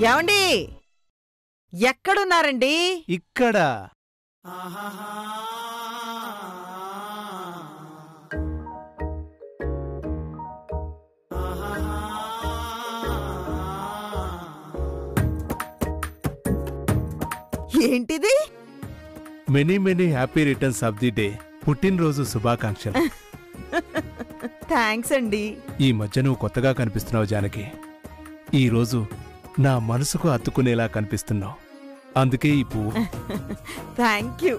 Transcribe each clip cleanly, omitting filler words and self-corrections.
ఏమండి ఎక్కడున్నారండి? ఇక్కడ. ఏంటిది? Many many happy returns of the day. పుట్టినరోజు శుభాకాంక్షలు. థ్యాంక్స్ అండి. ఈ మధ్య నువ్వు కొత్తగా కనిపిస్తున్నావు జానకి. ఈరోజు నా మనసుకు అత్తుకునేలా కనిపిస్తున్నావు. అందుకే ఈ పువ్వు. Thank you.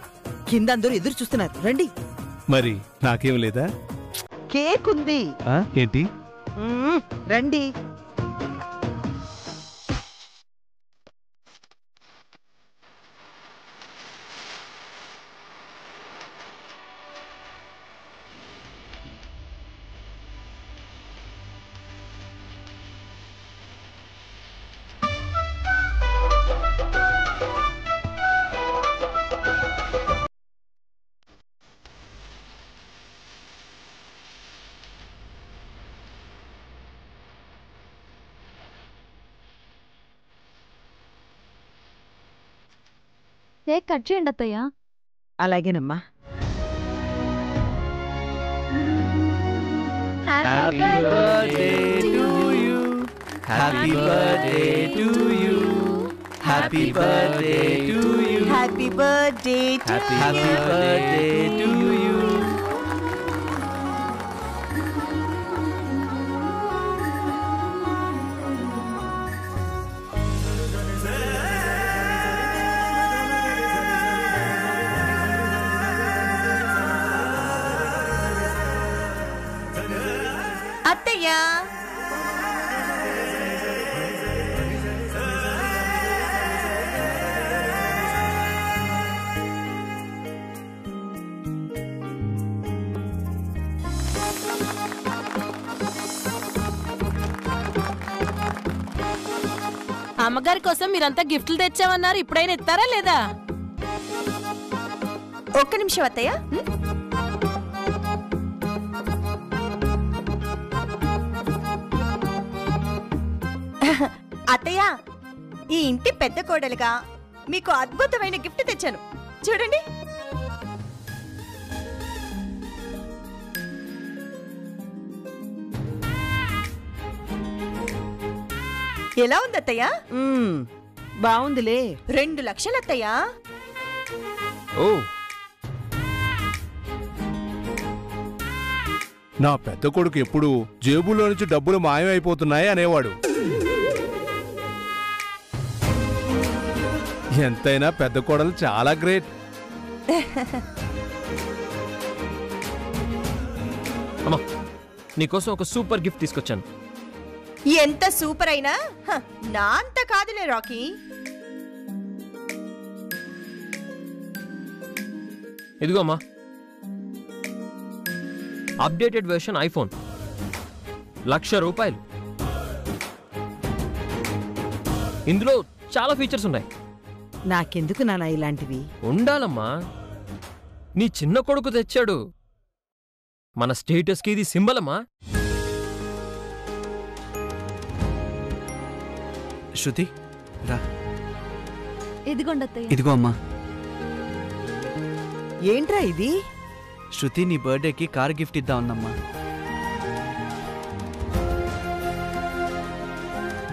కింద అందరూ ఎదురు చూస్తున్నారు, రండి. మరి నాకేం లేదా? కేక్ ఉంది. ఏంటి? రండి. కేక్ కట్ చేయండి అత్తయ్య. అలాగేనమ్మా. Happy birthday to you. Happy birthday to you. Happy birthday to you. Happy birthday to you. Happy birthday to you. అత్తయ్య, అమ్మగారి కోసం మీరంతా గిఫ్ట్లు తెచ్చామన్నారు, ఇప్పుడైనా ఇస్తారా లేదా? ఒక్క నిమిషం అత్తయ్య. అత్తయ్య, ఈ ఇంటి పెద్ద కోడలుగా మీకు అద్భుతమైన గిఫ్ట్ తెచ్చాను, చూడండి. ఎలా ఉంది అత్తయ్య? బాగుందిలే. 2 లక్షలు అత్తయ్య. ఓ, నా పెద్ద కొడుకు ఎప్పుడు జేబులో నుంచి డబ్బులు మాయమైపోతున్నాయి అనేవాడు. ఎంతైనా పెద్ద కోడలు చాలా గ్రేట్. అమ్మా, నీకోసం ఒక సూపర్ గిఫ్ట్ తీసుకొచ్చాను. ఎంత సూపర్ అయినా నా అంత కాదులే రాకీ. ఇదిగో అమ్మా, అప్డేటెడ్ వెర్షన్ ఐఫోన్, 1,00,000 రూపాయలు. ఇందులో చాలా ఫీచర్స్ ఉన్నాయి. నాకెందుకు నాన్న ఇలాంటివి? ఉండాలమ్మా, నీ చిన్న కొడుకు తెచ్చాడు. మన స్టేటస్కి ఇది సింబల్ అమ్మా. శృతి రా. ఇదిగోండి అత్తయ్య. ఇదిగో అమ్మా. ఏంట్రా ఇది? శృతి నీ బర్త్డేకి కార్ గిఫ్ట్ ఇద్దామన్నమ్మా.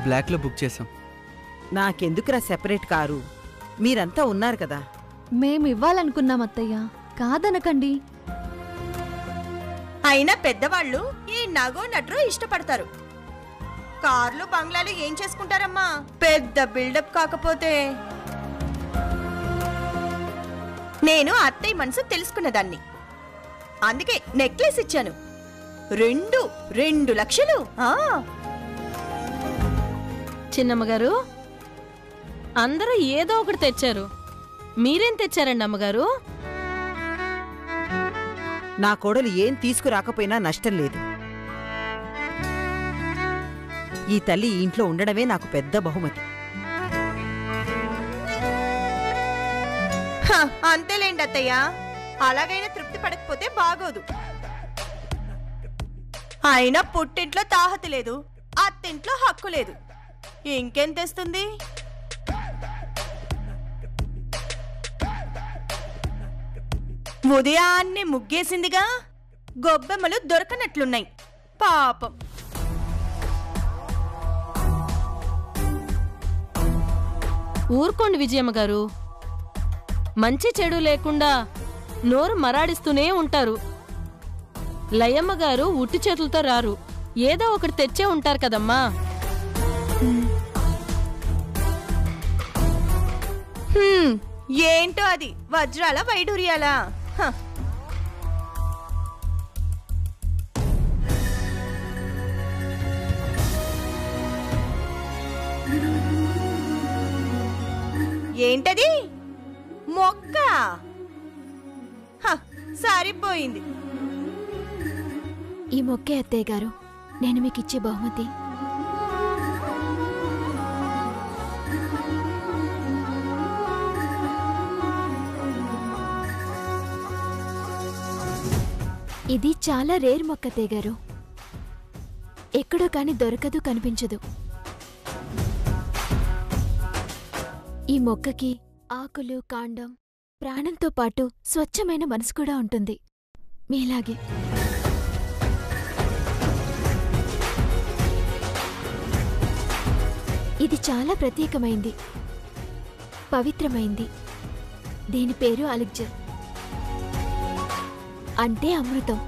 బ్లాక్ లో బుక్ చేసాం. నాకెందుకురా సెపరేట్ కారు? మీరంతా ఉన్నారు కదా. మేము ఇవ్వాలనుకున్నాం అత్తయ్య, కాదనకండి. అయినా పెద్దవాళ్ళు ఈ నగో నట్రో ఇష్టపడతారు. కార్లు బంగ్లాలు ఏం చేసుకుంటారమ్మా, పెద్ద బిల్డప్ కాకపోతే. నేను అత్తయ్య మనసు తెలుసుకున్నదాన్ని, అందుకే నెక్లెస్ ఇచ్చాను. 2 లక్షలు. చిన్నమ్మగారు, అందరూ ఏదో ఒకటి తెచ్చారు, మీరేం తెచ్చారండి అమ్మగారు? నా కోడలు ఏం తీసుకురాకపోయినా నష్టం లేదు. ఈ తల్లి ఈ ఇంట్లో ఉండడమే నాకు పెద్ద బహుమతి. అంతేలేండి అత్తయ్య, అలాగైనా తృప్తి పడకపోతే బాగోదు. అయినా పుట్టింట్లో తాహత లేదు, అత్తింట్లో హక్కు లేదు. ఇంకేం తెస్తుంది? ఉదయాన్నే ముగ్గేసిందిగా, గొబ్బెమ్మలు దొరకనట్లున్నాయి పాపం. ఊరుకోండి విజయమ్మ గారు. మంచి చెడు లేకుండా నోరు మరాడిస్తూనే ఉంటారు. లయమ్మ గారు ఉట్టి చేతులతో రారు, ఏదో ఒకటి తెచ్చే ఉంటారు కదమ్మా. ఏంటో అది, వజ్రాల వైడూర్యాలా? ఏంటది? మొక్క? సరిపోయింది. ఈ మొక్కే అత్తయ్య గారు, నేను మీకు ఇచ్చే బహుమతి. ఇది చాలా రేర్ మొక్క అత్తయ్య గారు, ఎక్కడో కాని దొరకదు, కనిపించదు. ఈ మొక్కకి ఆకులు, కాండం, ప్రాణంతో పాటు స్వచ్ఛమైన మనసు కూడా ఉంటుంది, మీలాగే. ఇది చాలా ప్రత్యేకమైంది, పవిత్రమైంది. దీని పేరు అలిగ్జర్, అంటే అమృతం.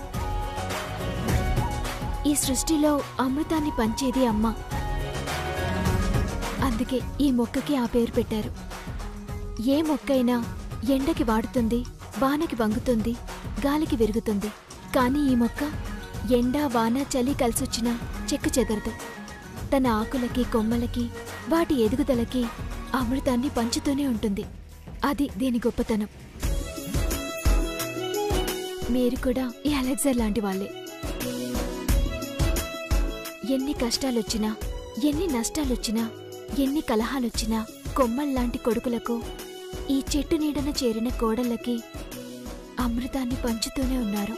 ఈ సృష్టిలో అమృతాన్ని పంచేది అమ్మ. అందుకే ఈ మొక్కకి ఆ పేరు పెట్టారు. ఏ మొక్కైనా ఎండకి వాడుతుంది, వానకి వంగుతుంది, గాలికి విరుగుతుంది. కానీ ఈ మొక్క ఎండ, వాన, చలి కలిసొచ్చినా చెక్కు చెదరదు. తన ఆకులకి, కొమ్మలకి, వాటి ఎదుగుదలకి అమృతాన్ని పంచుతూనే ఉంటుంది. అది దీని గొప్పతనం. మీరు కూడా ఈ అలెగ్జర్ లాంటి వాళ్ళే. ఎన్ని కష్టాలొచ్చినా, ఎన్ని నష్టాలొచ్చినా, ఎన్ని కలహాలొచ్చినా కొమ్మల్లాంటి కొడుకులకు, ఈ చెట్టు నీడన చేరిన కోడళ్ళకి అమృతాన్ని పంచుతూనే ఉన్నారు.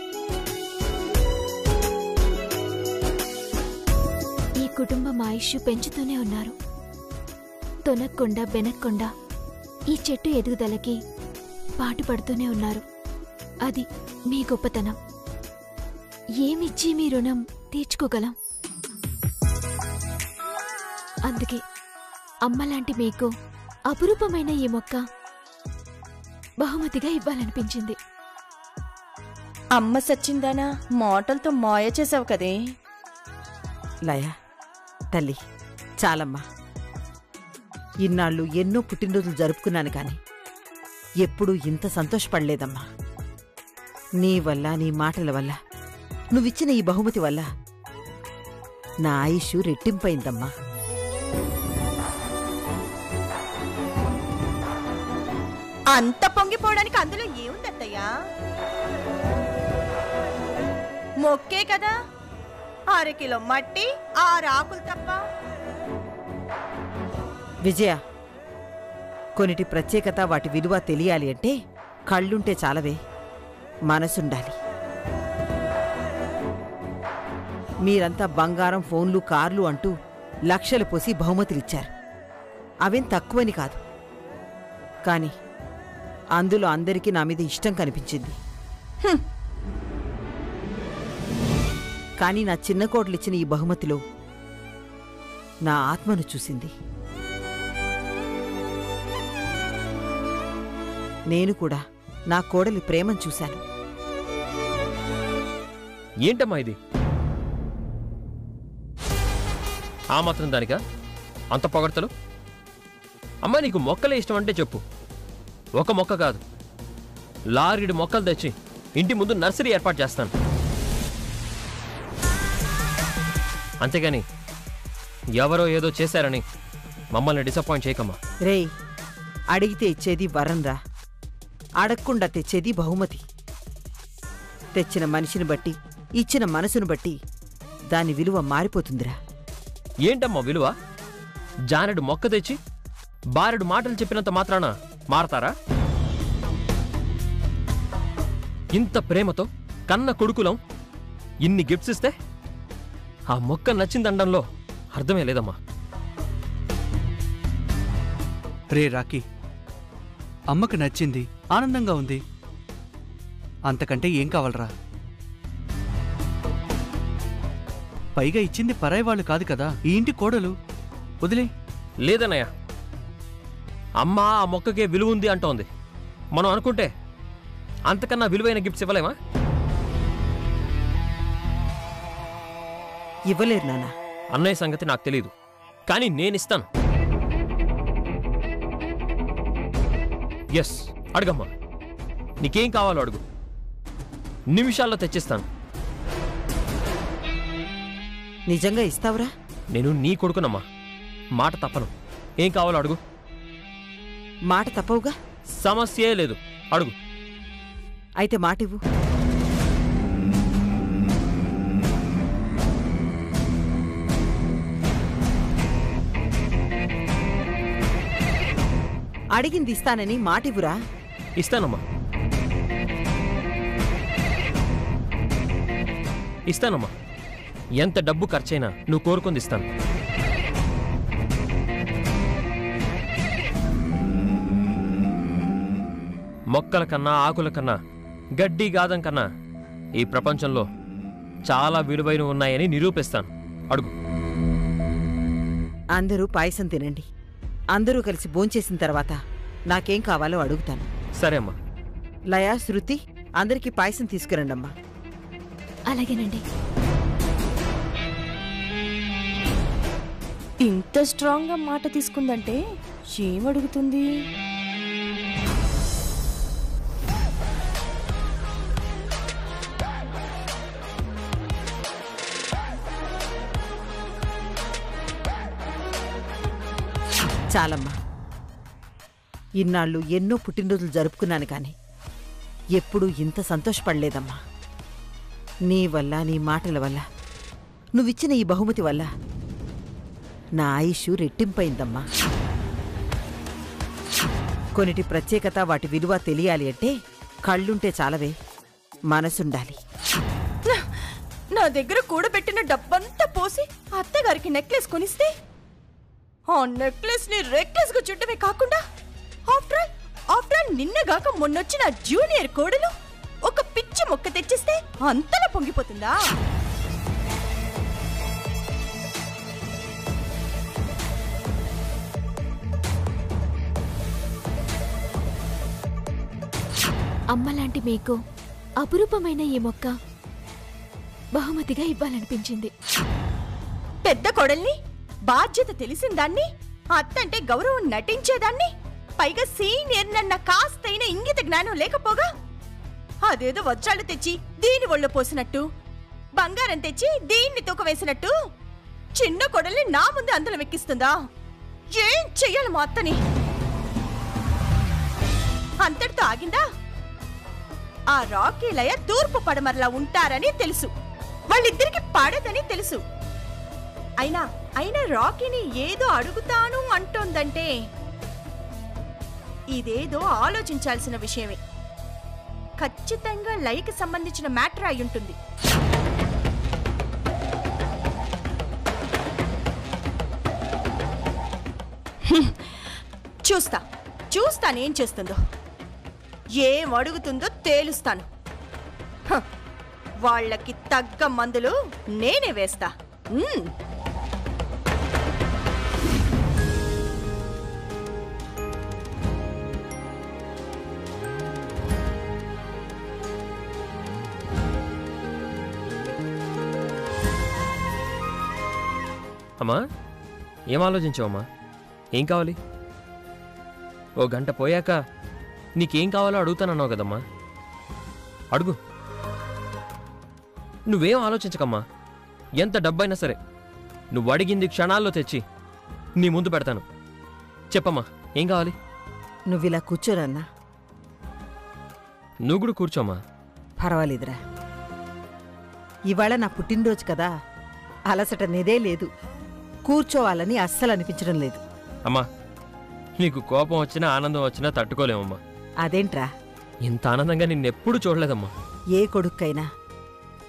ఈ కుటుంబం ఆయుష్షు పెంచుతూనే ఉన్నారు. తొనక్కుండా బెనక్కుండా ఈ చెట్టు ఎదుగుదలకి పాటుపడుతూనే ఉన్నారు. అది మీ గొప్పతనం. ఏమిచ్చి మీ రుణం తీర్చుకోగలం? అందుకే అమ్మలాంటి మీకు అపురూపమైన ఈ మొక్క బహుమతిగా ఇవ్వాలనిపించింది. అమ్మ సచ్చిందానా, మాటలతో మాయ చేసావు కదే. లయ, తల్లి, చాలమ్మా. ఇన్నాళ్ళు ఎన్నో పుట్టినరోజులు జరుపుకున్నాను కాని ఎప్పుడూ ఇంత సంతోషపడలేదమ్మా. నీ వల్ల, నీ మాటల వల్ల, నువ్విచ్చిన ఈ బహుమతి వల్ల నా ఆయుష్ రెట్టింపైందమ్మా. అంత పొంగిపోవడానికి అందులో ఏముందత్తయ్యా? మొక్కే కదా, 6 కిలో మట్టి, 6 ఆకులు తప్ప. విజయ, కొన్నిటి ప్రత్యేకత, వాటి విలువ తెలియాలి అంటే కళ్ళుంటే చాలవే, మనసుండాలి. మీరంతా బంగారం, ఫోన్లు, కార్లు అంటూ లక్షలు పోసి బహుమతులిచ్చారు. అవేం తక్కువని కాదు, కాని అందులో అందరికీ నా మీద ఇష్టం కనిపించింది. కానీ నా చిన్న కోడలిచ్చిన ఈ బహుమతిలో నా ఆత్మను చూసింది. నేను కూడా నా కోడలి ప్రేమను చూశాను. ఏంటమ్మా ఇది? ఆ మాత్రం దానికా అంత పొగడతలు? అమ్మా, నీకు మొక్కలే ఇష్టం అంటే చెప్పు. ఒక మొక్క కాదు, లారీడు మొక్కలు తెచ్చి ఇంటి ముందు నర్సరీ ఏర్పాటు చేస్తాను. అంతేగాని ఎవరో ఏదో చేశారని మమ్మల్ని డిసప్పాయింట్ చేయకమ్మా. రేయ్, అడిగితే ఇచ్చేది వరంరా, అడగకుండా తెచ్చేది బహుమతి. తెచ్చిన మనిషిని బట్టి, ఇచ్చిన మనసును బట్టి దాని విలువ మారిపోతుందిరా. ఏంటమ్మా విలువ? జానెడు మొక్క తెచ్చి బారెడు మాటలు చెప్పినంత మాత్రాన మారతారా? ఇంత ప్రేమతో కన్న కొడుకులం ఇన్ని గిఫ్ట్స్ ఇస్తే ఆ మొక్క నచ్చిందనడంలో అర్థమే లేదమ్మా. రే రాకీ, అమ్మకు నచ్చింది, ఆనందంగా ఉంది. అంతకంటే ఏం కావాలరా? పైగా ఇచ్చింది పరాయి వాళ్ళు కాదు కదా, ఈ ఇంటి కోడలు. వదిలే. లేదన్నయ్య, అమ్మ ఆ మొక్కకే విలువ ఉంది అంటోంది. మనం అనుకుంటే అంతకన్నా విలువైన గిఫ్ట్స్ ఇవ్వలేమా? ఇవ్వలేరు నాన్న. అన్నయ్య సంగతి నాకు తెలియదు, కానీ నేనిస్తాను. ఎస్, అడుగమ్మా. నీకేం కావాలో అడుగు, నిమిషాల్లో తెచ్చిస్తాను. నిజంగా ఇస్తావురా? నేను నీ కొడుకునమ్మా, మాట తప్పను. ఏం కావాలో అడుగు. మాట తప్పవుగా? సమస్యే లేదు, అడుగు. అయితే మాటివ్వు. అడిగింది ఇస్తానని మాటివ్వురా. ఇస్తానమ్మా, ఇస్తానమ్మా. ఎంత డబ్బు ఖర్చైనా నువ్వు కోరుకుంది ఇస్తాను. మొక్కల కన్నా, ఆకుల కన్నా, గడ్డి గాదం కన్నా ఈ ప్రపంచంలో చాలా విలువైనవి ఉన్నాయని నిరూపిస్తాను. అడుగు. అందరూ పాయసం తినండి. అందరూ కలిసి భోంచేసిన తర్వాత నాకేం కావాలో అడుగుతాను. సరే అమ్మా. లయా, శృతి, అందరికీ పాయసం తీసుకురండమ్మా. అలాగేనండి. ఇంత స్ట్రాంగ్ గా మాట తీసుకుందంటే ఏమడుగుతుంది? చాలమ్మా. ఇన్నాళ్ళు ఎన్నో పుట్టినరోజులు జరుపుకున్నాను కానీ ఎప్పుడూ ఇంత సంతోషపడలేదమ్మా. నీ వల్ల, నీ మాటల వల్ల, నువ్విచ్చిన ఈ బహుమతి వల్ల నా ఆయుష్ రెట్టింపైందమ్మా. కొన్నిటి ప్రత్యేకత, వాటి విలువ తెలియాలి అంటే కళ్ళుంటే చాలవే, మనసుండాలి. నా దగ్గర కూడబెట్టిన డబ్బంతా పోసి అత్తగారికి నెక్లెస్ కొనిస్తే ఆ నెక్లెస్ ని రెక్లెస్ గా చుట్టమే కాకుండా ఆఫ్టర్ నిన్నగాక మొన్నొచ్చిన జూనియర్ కోడలు ఒక పిచ్చి మొక్క తెచ్చిస్తే అంతలా పొంగిపోతుందా? అమ్మలాంటి మీకు అపురూపమైన ఈ మొక్క బహుమతిగా ఇవ్వాలనిపించింది. పెద్ద కోడల్ని, బాధ్యత తెలిసిన దాన్ని, అత్తంటే గౌరవం నటించేదాన్ని, పైగా సీనియర్ నన్న కాస్తైన ఇంగిత జ్ఞానం లేకపోగా అదేదో వజ్రాలు తెచ్చి దీని ఒళ్ళో పోసినట్టు, బంగారం తెచ్చి దీన్ని తూకవేసినట్టు చిన్న కొడల్ని నా ముందు అందలం ఎక్కిస్తుందా? ఏం చెయ్యాలి మా అత్తని? అంతటితో ఆగిందా? ఆ రాకీ లయ తూర్పు పడమరలా ఉంటారని తెలుసు, వాళ్ళిద్దరికి పడదని తెలుసు. అయినా రాకీని ఏదో అడుగుతాను అంటోందంటే ఇదేదో ఆలోచించాల్సిన విషయమే. ఖచ్చితంగా లయకి సంబంధించిన మ్యాటర్ అయి ఉంటుంది. చూస్తానేం చేస్తుందో, ఏం అడుగుతుందో తేలుస్తాను. వాళ్ళకి తగ్గ మందులు నేనే వేస్తా. అమ్మా, ఏం ఆలోచించావమ్మా? ఏం కావాలి? ఓ గంట పోయాక నీకేం కావాలో అడుగుతానన్నావు కదమ్మా, అడుగు. నువ్వేం ఆలోచించకమ్మా. ఎంత డబ్బైనా సరే నువ్వు అడిగింది క్షణాల్లో తెచ్చి నీ ముందు పెడతాను. చెప్పమ్మా, ఏం కావాలి? నువ్విలా కూర్చోరన్నా. నువ్వు కూడా కూర్చోమ్మా. పర్వాలేదురా, ఇవాళ నా పుట్టినరోజు కదా, అలసట నేదే లేదు. కూర్చోవాలని అస్సలు అనిపించడం లేదు. అమ్మా, నీకు కోపం వచ్చినా ఆనందం వచ్చినా తట్టుకోలేమమ్మా. అదేంట్రా? ఇంత ఆనందంగా నిన్నెప్పుడు చూడలేదమ్మా. ఏ కొడుక్కైనా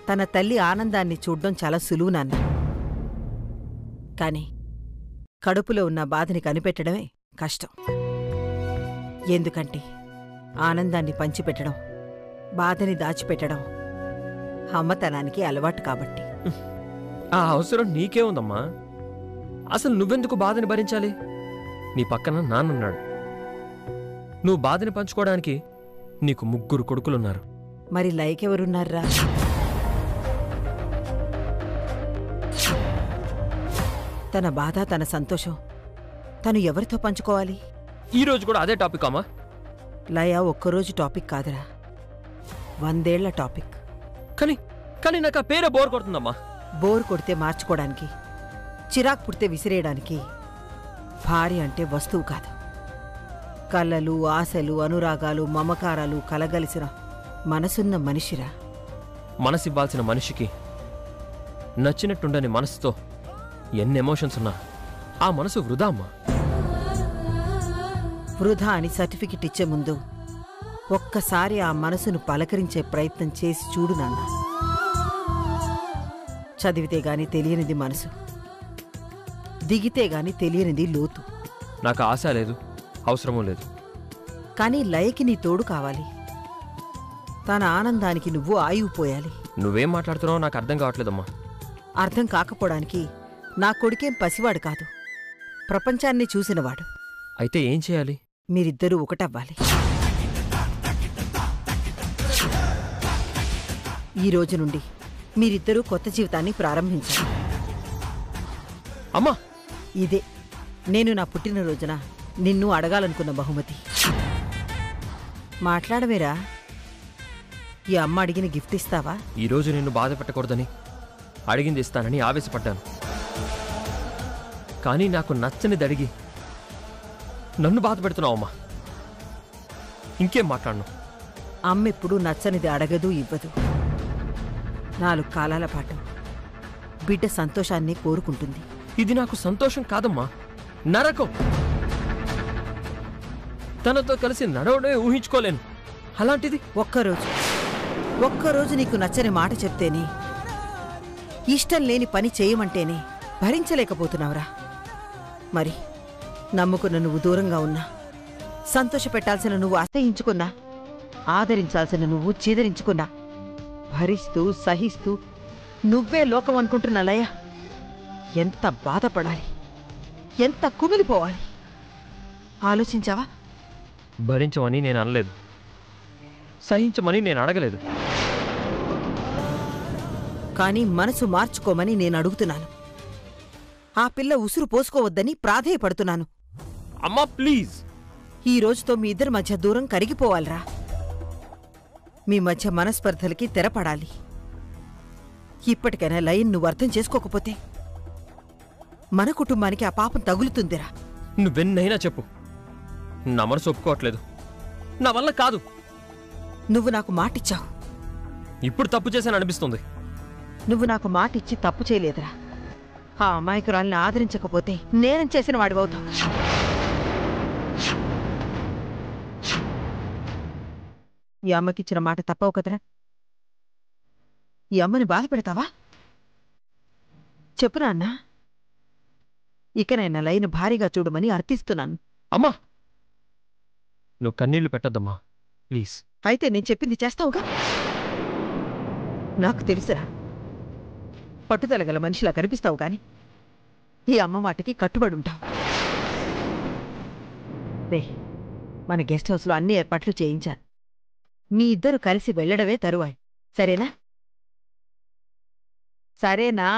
తన తల్లి ఆనందాన్ని చూడ్డం చాలా సులువు నాన్న. కాని కడుపులో ఉన్న బాధని కనిపెట్టడమే కష్టం. ఎందుకంటే ఆనందాన్ని పంచిపెట్టడం, బాధని దాచిపెట్టడం అమ్మతనానికి అలవాటు కాబట్టి. ఆ అవసరం నీకే ఉందమ్మా. అసలు నువ్వెందుకు బాధని భరించాలి? నీ పక్కన నాన్నున్నాడు. నువ్వు బాధని పంచుకోవడానికి నీకు 3 కొడుకులున్నారు. మరి లైకెవరున్నారా? తన బాధ, తన సంతోషం తను ఎవరితో పంచుకోవాలి? ఈరోజు కూడా అదే టాపిక్ అమ్మా. లయ ఒక్కరోజు టాపిక్ కాదురా, 100 ఏళ్ల టాపిక్. కానీ నాకు ఆ పేరే బోర్ కొడుతుందమ్మా. బోర్ కొడితే మార్చుకోవడానికి, చిరాకు పుడితే విసిరేయడానికి భార్య అంటే వస్తువు కాదు. కలలు, ఆశలు, అనురాగాలు, మమకారాలు కలగలిసిన మనసున్న మనిషిరా. మనసివ్వాల్సిన మనిషికి నచ్చినట్టుండని మనసుతో ఎన్ని ఎమోషన్స్ ఉన్నా ఆ మనసు వృధా అమ్మా. వృధా అని సర్టిఫికెట్ ఇచ్చే ముందు ఒక్కసారి ఆ మనసును పలకరించే ప్రయత్నం చేసి చూడు నాన్న. చదివితే గాని తెలియనిది మనసు, దిగితే గాని తెలియనిది లోతు. నాకు ఆశ లేదు, అవసరమూ లేదు. కానీ లయకి నీ తోడు కావాలి. తన ఆనందానికి నువ్వు ఆయువుపోయాలి. నువ్వేం మాట్లాడుతున్నావో నాకు అర్థం కావట్లేదమ్మా. అర్థం కాకపోవడానికి నా కొడుకేం పసివాడు కాదు, ప్రపంచాన్ని చూసినవాడు. అయితే ఏం చేయాలి? మీరిద్దరూ ఒకటవ్వాలి. ఈ రోజు నుండి మీరిద్దరూ కొత్త జీవితాన్ని ప్రారంభించాలి. అమ్మా, ఇదే నేను నా పుట్టినరోజున నిన్ను అడగాలనుకున్న బహుమతి. మాట్లాడవేరా? ఈ అమ్మ అడిగిన గిఫ్ట్ ఇస్తావా? ఈరోజు నిన్ను బాధ పెట్టకూడదని అడిగింది ఇస్తానని ఆవేశపడ్డాను. కానీ నాకు నచ్చనిది అడిగి నన్ను బాధ పెడుతున్నావమ్మా. ఇంకేం మాట్లాడను. అమ్మెప్పుడు నచ్చనిది అడగదు, ఇవ్వదు. 4 కాలాల పాటు బిడ్డ సంతోషాన్ని కోరుకుంటుంది. ఇది నాకు సంతోషం కాదమ్మా, నరకం. తనతో కలిసి నడవడమే ఊహించుకోలేను. అలాంటిది ఒక్కరోజు నీకు నచ్చని మాట చెప్తేనే, ఇష్టం లేని పని చేయమంటేనే భరించలేకపోతున్నావురా. మరి నమ్ముకున్న నువ్వు దూరంగా ఉన్నా, సంతోషపెట్టాల్సిన నువ్వు అసహించుకున్నా, ఆదరించాల్సిన నువ్వు చీదరించుకున్నా, భరిస్తూ సహిస్తూ నువ్వే లోకం అనుకుంటున్నా లయ, ఎంత బాధపడాలి, ఎంత కుమిలిపోవాలి ఆలోచించావా? భరించమని నేను అనలేదు, సహించమని నేను అడగలేదు. కానీ మనసు మార్చుకోమని నేను అడుగుతున్నాను. ఆ పిల్ల ఉసురు పోసుకోవద్దని ప్రాధేయపడుతున్నాను. అమ్మా ప్లీజ్. ఈ రోజుతో మీ ఇద్దరి మధ్య దూరం కరిగిపోవాలిరా. మీ మధ్య మనస్పర్ధలకి తెరపడాలి. ఇప్పటికైనా లైన్ నువ్వు అర్థం చేసుకోకపోతే మన కుటుంబానికి ఆ పాపం తగులుతుందిరా. నువ్వెన్నైనా చెప్పు, నా మనసు ఒప్పుకోవట్లేదు. నా వల్ల కాదు. నువ్వు నాకు మాటిచ్చావు. ఇప్పుడు తప్పు చేశాను అనిపిస్తుంది. నువ్వు నాకు మాటిచ్చి తప్పు చేయలేదురా. ఆ అమాయకురాల్ని ఆదరించకపోతే నేనేం చేసిన వాడివవుతావు. ఈ అమ్మకిచ్చిన మాట తప్పవు కదరా. ఈ అమ్మని బాధ పెడతావా? చెప్పు నాన్న. ఇకనైనా లైన్ భారీగా చూడమని అర్థిస్తున్నాను. అమ్మా, నువ్వు కన్నీళ్లు పెట్టద్దమ్మా ప్లీజ్. అయితే నేను చెప్పింది చేస్తావుగా? నాకు తెలుసురా, పట్టుదల గల మనిషిలా కనిపిస్తావు కాని ఈ అమ్మ వాటికి కట్టుబడి ఉంటావు. రే, మన గెస్ట్ హౌస్లో అన్ని ఏర్పాట్లు చేయించాను. మీ ఇద్దరు కలిసి వెళ్ళడమే తరువాయి. సరేనా? సరేనా?